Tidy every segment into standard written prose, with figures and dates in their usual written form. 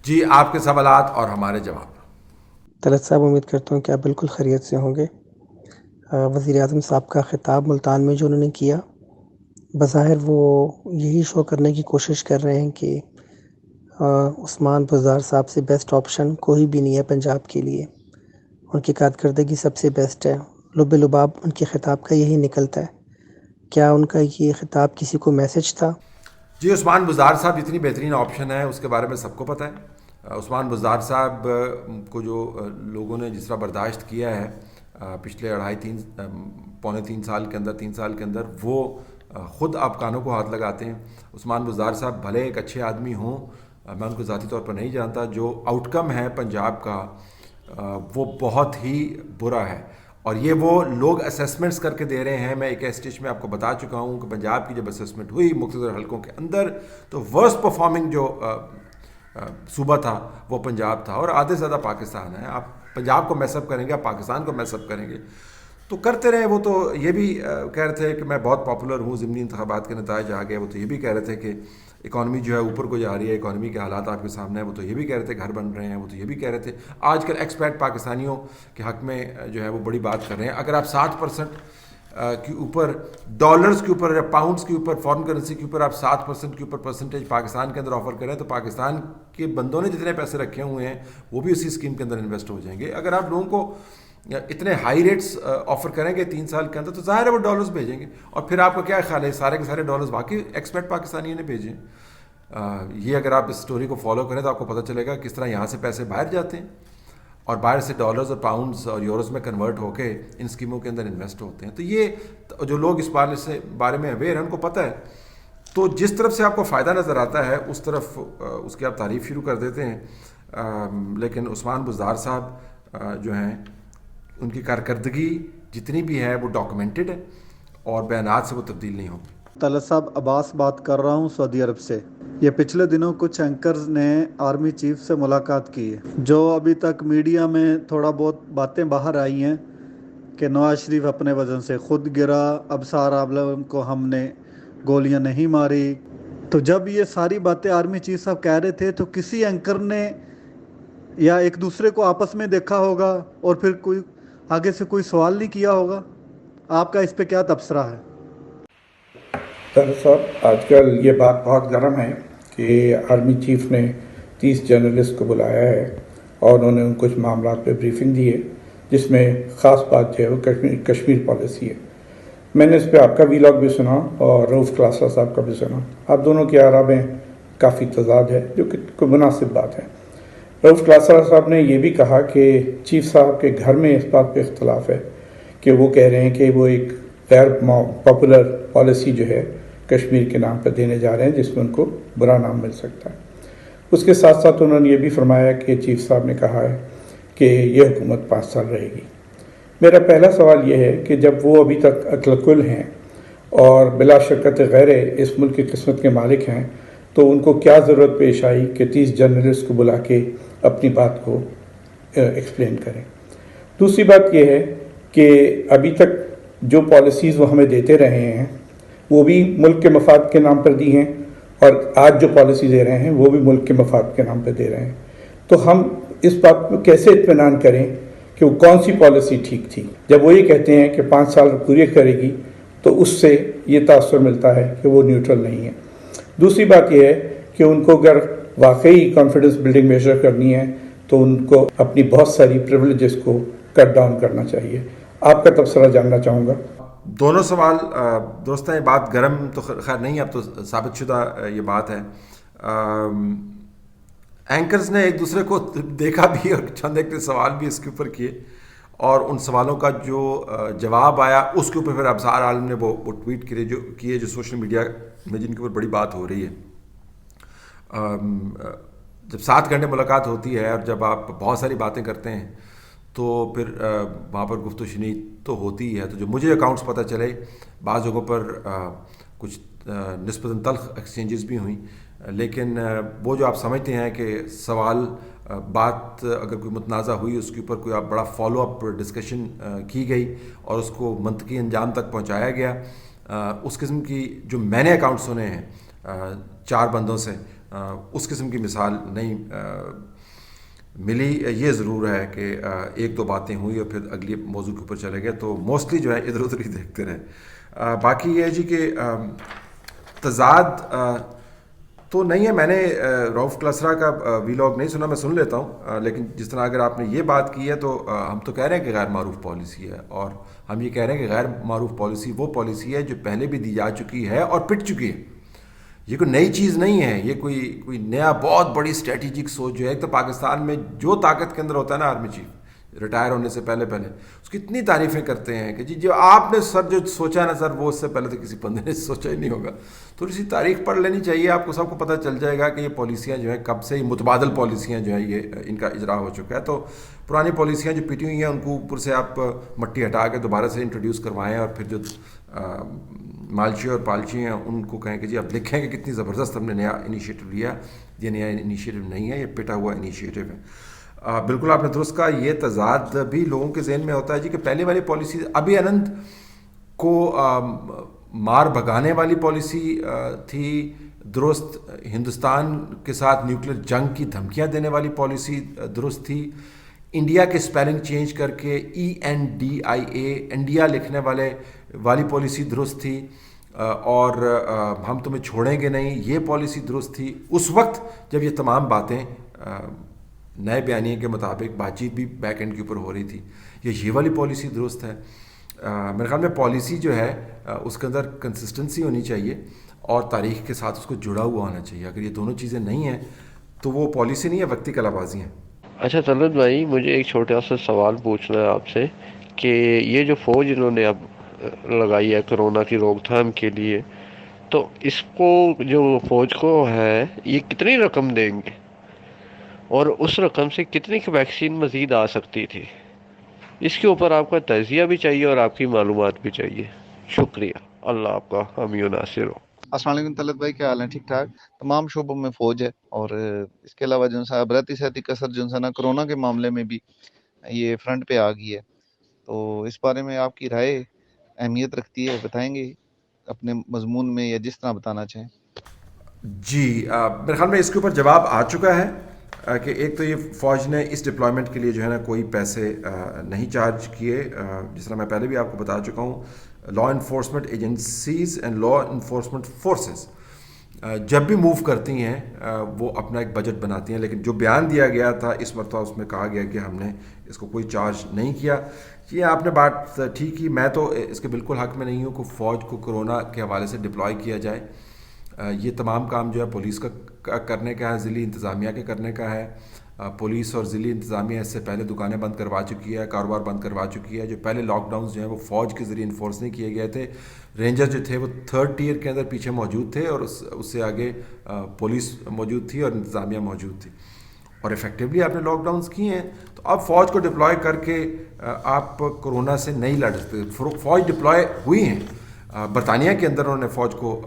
جی آپ کے سوالات اور ہمارے جواب۔ طلعت صاحب، امید کرتا ہوں کہ آپ بالکل خیریت سے ہوں گے۔ وزیر اعظم صاحب کا خطاب ملتان میں جو انہوں نے کیا، بظاہر وہ یہی شو کرنے کی کوشش کر رہے ہیں کہ عثمان بزدار صاحب سے بیسٹ آپشن کوئی بھی نہیں ہے پنجاب کے لیے، ان کی کارکردگی سب سے بیسٹ ہے۔ لب لباب ان کے خطاب کا یہی نکلتا ہے۔ کیا ان کا یہ خطاب کسی کو میسج تھا؟ جی عثمان بزدار صاحب جتنی بہترین آپشن ہے اس کے بارے میں سب کو پتہ ہے۔ عثمان بزدار صاحب کو جو لوگوں نے جس طرح برداشت کیا ہے پچھلے پونے تین سال کے اندر وہ خود آپ کانوں کو ہاتھ لگاتے ہیں۔ عثمان بزدار صاحب بھلے ایک اچھے آدمی ہوں، میں ان کو ذاتی طور پر نہیں جانتا، جو آؤٹ کم ہے پنجاب کا وہ بہت ہی برا ہے، اور یہ وہ لوگ اسیسمنٹس کر کے دے رہے ہیں۔ میں ایک اسٹیج میں آپ کو بتا چکا ہوں کہ پنجاب کی جب اسیسمنٹ ہوئی مختصر حلقوں کے اندر تو ورسٹ پرفارمنگ جو صوبہ تھا وہ پنجاب تھا، اور آدھے سے زیادہ پاکستان ہے۔ آپ پنجاب کو میس اپ کریں گے، آپ پاکستان کو میس اپ کریں گے تو کرتے رہے۔ وہ تو یہ بھی کہہ رہے تھے کہ میں بہت پاپولر ہوں، ضمنی انتخابات کے نتائج آ گئے۔ وہ تو یہ بھی کہہ رہے تھے کہ اکانومی جو ہے اوپر کو جا رہی ہے، اکانومی کے حالات آپ کے سامنے ہیں۔ وہ تو یہ بھی کہہ رہے تھے گھر بن رہے ہیں، وہ تو یہ بھی کہہ رہے تھے آج کل ایکسپیٹ پاکستانیوں کے حق میں جو ہے وہ بڑی بات کر رہے ہیں۔ اگر آپ 60% کے اوپر ڈالرز کے اوپر یا پاؤنڈز کے اوپر، فارن کرنسی کے اوپر آپ 7% کے اوپر پرسنٹیج پاکستان کے اندر آفر کریں تو پاکستان کے بندوں نے جتنے پیسے رکھے ہوئے ہیں وہ بھی اسی اسکیم کے اندر انویسٹ ہو جائیں گے۔ اگر آپ لوگوں کو اتنے ہائی ریٹس آفر کریں گے 3 سال کے اندر تو ظاہر ہے وہ ڈالرز بھیجیں گے۔ اور پھر آپ کا کیا خیال ہے سارے کے سارے ڈالرز واقعی ایکسپیٹ پاکستانیوں نے بھیجے؟ یہ اگر آپ اس سٹوری کو فالو کریں تو آپ کو پتہ چلے گا کس طرح یہاں سے پیسے باہر جاتے ہیں اور باہر سے ڈالرز اور پاؤنڈز اور یوروز میں کنورٹ ہو کے ان اسکیموں کے اندر انویسٹ ہوتے ہیں۔ تو یہ جو لوگ اس بارے میں اویئر ہیں ان کو پتہ ہے، تو جس طرف سے آپ کو فائدہ نظر آتا ہے اس طرف اس کی آپ تعریف شروع کر دیتے ہیں۔ لیکن عثمان بزدار صاحب جو ہیں ان کی کارکردگی جتنی بھی ہے وہ ڈاکومنٹڈ ہے اور بیانات سے وہ تبدیل نہیں ہوگی۔ طلعت صاحب، عباس بات کر رہا ہوں سعودی عرب سے۔ یہ پچھلے دنوں کچھ اینکرز نے آرمی چیف سے ملاقات کی ہے، جو ابھی تک میڈیا میں تھوڑا بہت باتیں باہر آئی ہیں کہ نواز شریف اپنے وزن سے خود گرا، ابصار عالم کو ہم نے گولیاں نہیں ماری۔ تو جب یہ ساری باتیں آرمی چیف صاحب کہہ رہے تھے تو کسی اینکر نے یا ایک دوسرے کو آپس میں دیکھا ہوگا اور پھر کوئی آگے سے کوئی سوال نہیں کیا ہوگا؟ آپ کا اس پہ کیا تبصرہ ہے؟ طلعت صاحب، آج کل یہ بات بہت گرم ہے کہ آرمی چیف نے 30 جرنلسٹ کو بلایا ہے اور انہوں نے ان کچھ معاملات پہ بریفنگ دی ہے، جس میں خاص بات جو ہے وہ کشمیر پالیسی ہے۔ میں نے اس پہ آپ کا ویلاگ بھی سنا اور رؤف کلاسرا صاحب کا بھی سنا۔ آپ دونوں کی آراء میں کافی تضاد ہے، جو کہ کوئی مناسب بات ہے۔ رؤف کلاسرا صاحب نے یہ بھی کہا کہ چیف صاحب کے گھر میں اس بات پہ اختلاف ہے کہ وہ کہہ رہے ہیں کہ وہ ایک غیر پاپولر پالیسی جو ہے کشمیر کے نام پہ دینے جا رہے ہیں، جس میں ان کو برا نام مل سکتا ہے۔ اس کے ساتھ ساتھ انہوں نے یہ بھی فرمایا کہ چیف صاحب نے کہا ہے کہ یہ حکومت 5 سال رہے گی۔ میرا پہلا سوال یہ ہے کہ جب وہ ابھی تک عقل کل ہیں اور بلا شکت غیر اس ملک کی قسمت کے مالک ہیں، تو ان کو کیا ضرورت پیش آئی کہ 30 جرنلسٹ کو بلا کے اپنی بات کو ایکسپلین کریں؟ دوسری بات یہ ہے کہ ابھی تک جو پالیسیز وہ ہمیں دیتے رہے ہیں وہ بھی ملک کے مفاد کے نام پر دی ہیں، اور آج جو پالیسی دے رہے ہیں وہ بھی ملک کے مفاد کے نام پہ دے رہے ہیں۔ تو ہم اس بات پہ کیسے اطمینان کریں کہ وہ کون سی پالیسی ٹھیک تھی؟ جب وہ یہ کہتے ہیں کہ 5 سال پوری کرے گی تو اس سے یہ تاثر ملتا ہے کہ وہ نیوٹرل نہیں ہے۔ دوسری بات یہ ہے کہ ان کو اگر واقعی کانفیڈنس بلڈنگ میجر کرنی ہے تو ان کو اپنی بہت ساری پریولیجز کو کٹ ڈاؤن کرنا چاہیے۔ آپ کا تبصرہ جاننا چاہوں گا۔ دونوں سوال درست ہیں۔ یہ بات گرم تو خیر نہیں، اب تو ثابت شدہ یہ بات ہے۔ اینکرز نے ایک دوسرے کو دیکھا بھی اور چند ایک سوال بھی اس کے اوپر کیے، اور ان سوالوں کا جو جواب آیا اس کے اوپر پھر ابصار عالم نے وہ ٹویٹ کیے جو سوشل میڈیا میں جن کے اوپر بڑی بات ہو رہی ہے۔ جب 7 گھنٹے ملاقات ہوتی ہے اور جب آپ بہت ساری باتیں کرتے ہیں تو پھر وہاں پر گفت و شنید تو ہوتی ہی ہے۔ تو جو مجھے اکاؤنٹس پتہ چلے، بعض جگہوں پر کچھ نسبتاً تلخ ایکسچینجز بھی ہوئیں، لیکن وہ جو آپ سمجھتے ہیں کہ سوال بات اگر کوئی متنازع ہوئی اس کے اوپر کوئی آپ بڑا فالو اپ ڈسکشن کی گئی اور اس کو منطقی انجام تک پہنچایا گیا، اس قسم کی جو میں نے اکاؤنٹ سنے ہیں 4 بندوں سے اس قسم کی مثال نہیں ملی. یہ ضرور ہے کہ ایک دو باتیں ہوئی اور پھر اگلی موضوع کے اوپر چلے گئے, تو موسٹلی جو ہے ادھر ادھر ہی دیکھتے رہے. باقی یہ ہے جی کہ تضاد تو نہیں ہے. میں نے روف کلسرا کا ویلاگ نہیں سنا, میں سن لیتا ہوں, لیکن جس طرح اگر آپ نے یہ بات کی ہے تو ہم تو کہہ رہے ہیں کہ غیر معروف پالیسی ہے, اور ہم یہ کہہ رہے ہیں کہ غیر معروف پالیسی وہ پالیسی ہے جو پہلے بھی دی جا چکی ہے اور پٹ چکی ہے. یہ کوئی نئی چیز نہیں ہے, یہ کوئی نیا بہت بڑی اسٹریٹجک سوچ جو ہے. ایک تو پاکستان میں جو طاقت کے اندر ہوتا ہے نا آرمی چیف ریٹائر ہونے سے پہلے اس کی اتنی تعریفیں کرتے ہیں کہ جی جو آپ نے سر جو سوچا ہے نا سر, وہ اس سے پہلے تو کسی بندے نے سوچا ہی نہیں ہوگا. تھوڑی سی تاریخ پڑھ لینی چاہیے آپ کو, سب کو پتہ چل جائے گا کہ یہ پالیسیاں جو ہیں کب سے, یہ متبادل پالیسیاں جو ہیں یہ ان کا اجرا ہو چکا ہے. تو پرانی پالیسیاں جو پٹی ہوئی ہیں ان کو اوپر سے آپ مٹی ہٹا کے دوبارہ سے انٹروڈیوس کروائیں, اور پھر جو مالچی اور پالچی ہیں ان کو کہیں کہ جی اب دیکھیں کہ کتنی زبردست ہم نے نیا انیشیٹو لیا. یہ نیا انیشیٹو نہیں ہے, یہ پٹا ہوا انیشیٹو ہے. بالکل آپ نے درست کہا. یہ تضاد بھی لوگوں کے ذہن میں ہوتا ہے جی کہ پہلے والی پالیسی ابھی اننت کو مار بھگانے والی پالیسی تھی, درست. ہندوستان کے ساتھ نیوکلیر جنگ کی دھمکیاں دینے والی پالیسی درست تھی. انڈیا کے اسپیلنگ چینج کر کے ENDIA انڈیا لکھنے والی پالیسی درست تھی, اور ہم تمہیں چھوڑیں گے نہیں یہ پالیسی درست تھی. اس وقت جب یہ تمام باتیں نئے بیانیے کے مطابق بات چیت بھی بیک اینڈ کے اوپر ہو رہی تھی, یہ والی پالیسی درست ہے. میرے خیال میں پالیسی جو ہے اس کے اندر کنسسٹنسی ہونی چاہیے اور تاریخ کے ساتھ اس کو جڑا ہوا ہونا چاہیے. اگر یہ دونوں چیزیں نہیں ہیں تو وہ پالیسی نہیں ہے, وقتی کلا بازی ہیں. اچھا طلعت بھائی, مجھے ایک چھوٹا سا سوال پوچھنا ہے آپ سے کہ یہ جو فوج انہوں نے اب لگائی ہے کرونا کی روک تھام کے لیے, تو اس کو جو فوج کو ہے یہ کتنی رقم دیں گے, اور اس رقم سے کتنی کی ویکسین مزید آ سکتی تھی؟ اس کے اوپر آپ کا تجزیہ بھی چاہیے اور آپ کی معلومات بھی چاہیے. شکریہ. اللہ آپ کا حامی و ناصر ہو. السلام علیکم طلعت بھائی, کیا حال ہے؟ ٹھیک ٹھاک. تمام شعبوں میں فوج ہے, اور اس کے علاوہ جو ہے ابرتی صحتی کثر جو ہے نا کرونا کے معاملے میں بھی یہ فرنٹ پہ آ گئی ہے. تو اس بارے میں آپ کی رائے اہمیت رکھتی ہے, بتائیں گے اپنے مضمون میں یا جس طرح بتانا چاہیں. جی میرے خیال میں اس کے اوپر جواب آ چکا ہے کہ ایک تو یہ فوج نے اس ڈپلائمنٹ کے لیے جو ہے نا کوئی پیسے نہیں چارج کیے. جس طرح میں پہلے بھی آپ کو بتا چکا ہوں, law enforcement agencies and law enforcement forces جب بھی موو کرتی ہیں وہ اپنا ایک بجٹ بناتی ہیں, لیکن جو بیان دیا گیا تھا اس مرتبہ اس میں کہا گیا کہ ہم نے اس کو کوئی چارج نہیں کیا. یہ آپ نے بات ٹھیک کی, میں تو اس کے بالکل حق میں نہیں ہوں کہ فوج کو کرونا کے حوالے سے ڈپلوائے کیا جائے. یہ تمام کام جو ہے پولیس کا کرنے کا ہے, ضلعی انتظامیہ کے کرنے کا ہے. پولیس اور ضلعی انتظامیہ اس سے پہلے دکانیں بند کروا چکی ہے, کاروبار بند کروا چکی ہے. جو پہلے لاک ڈاؤنز جو ہیں وہ فوج کے ذریعے انفورس نہیں کیے گئے تھے. رینجر جو تھے وہ 3rd ٹیئر کے اندر پیچھے موجود تھے, اور اس سے آگے پولیس موجود تھی اور انتظامیہ موجود تھی, اور افیکٹولی آپ نے لاک ڈاؤنز کیے ہیں. تو اب فوج کو ڈپلوائے کر کے آپ کرونا سے نہیں لڑ سکتے. فوج ڈپلوائے ہوئی ہیں, برطانیہ کے اندر انہوں نے فوج کو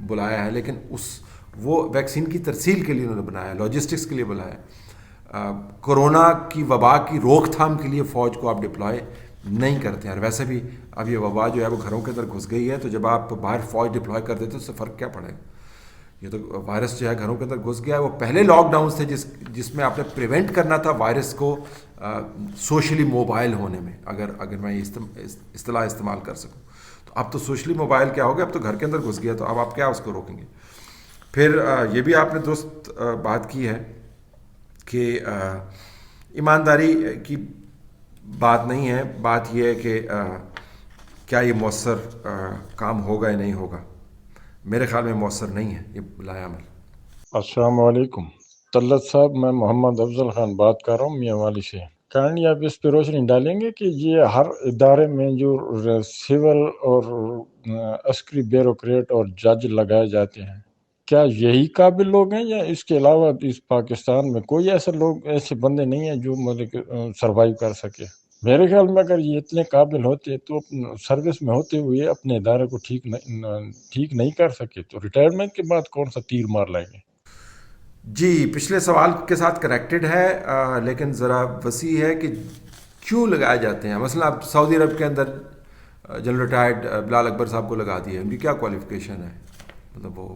بلایا ہے, لیکن وہ ویکسین کی ترسیل کے لیے انہوں نے بنایا, لاجسٹکس کے لیے بلایا. کرونا کی وبا کی روک تھام کے لیے فوج کو آپ ڈپلوائے نہیں کرتے ہیں. اور ویسے بھی اب یہ وبا جو ہے وہ گھروں کے اندر گھس گئی ہے, تو جب آپ باہر فوج ڈپلوائے کر دیتے تو اس سے فرق کیا پڑے گا؟ یہ تو وائرس جو ہے گھروں کے اندر گھس گیا ہے. وہ پہلے لاک ڈاؤنس تھے جس میں آپ نے پریونٹ کرنا تھا وائرس کو سوشلی موبائل ہونے میں, اگر میں یہ اصطلاح استعمال کر سکوں. تو اب تو سوشلی موبائل کیا ہو گیا, اب تو گھر کے اندر گھس گیا, تو اب آپ کیا اس کو روکیں گے؟ پھر یہ بھی آپ نے درست بات کی ہے کہ ایمانداری کی بات نہیں ہے, بات یہ ہے کہ کیا یہ مؤثر کام ہوگا یا نہیں ہوگا. میرے خیال میں مؤثر نہیں ہے یہ لایا عمل. السلام علیکم طلعت صاحب, میں محمد افضل خان بات کر رہا ہوں میاں والی سے. کائنڈلی آپ اس پہ روشنی ڈالیں گے کہ یہ ہر ادارے میں جو سول اور عسکری بیوروکریٹ اور جج لگائے جاتے ہیں, کیا یہی قابل لوگ ہیں, یا اس کے علاوہ اس پاکستان میں کوئی ایسے بندے نہیں ہیں جو مطلب سروائیو کر سکے؟ میرے خیال میں اگر یہ اتنے قابل ہوتے تو سروس میں ہوتے ہوئے اپنے ادارے کو ٹھیک نہیں کر سکے تو ریٹائرمنٹ کے بعد کون سا تیر مار لائیں گے؟ جی پچھلے سوال کے ساتھ کنیکٹڈ ہے, لیکن ذرا وسیع ہے کہ کیوں لگائے جاتے ہیں. مثلا اب سعودی عرب کے اندر جنرل ریٹائرڈ بلال اکبر صاحب کو لگا دیا, ان کی کیا کوالیفیکیشن ہے؟ مطلب وہ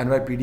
NYPD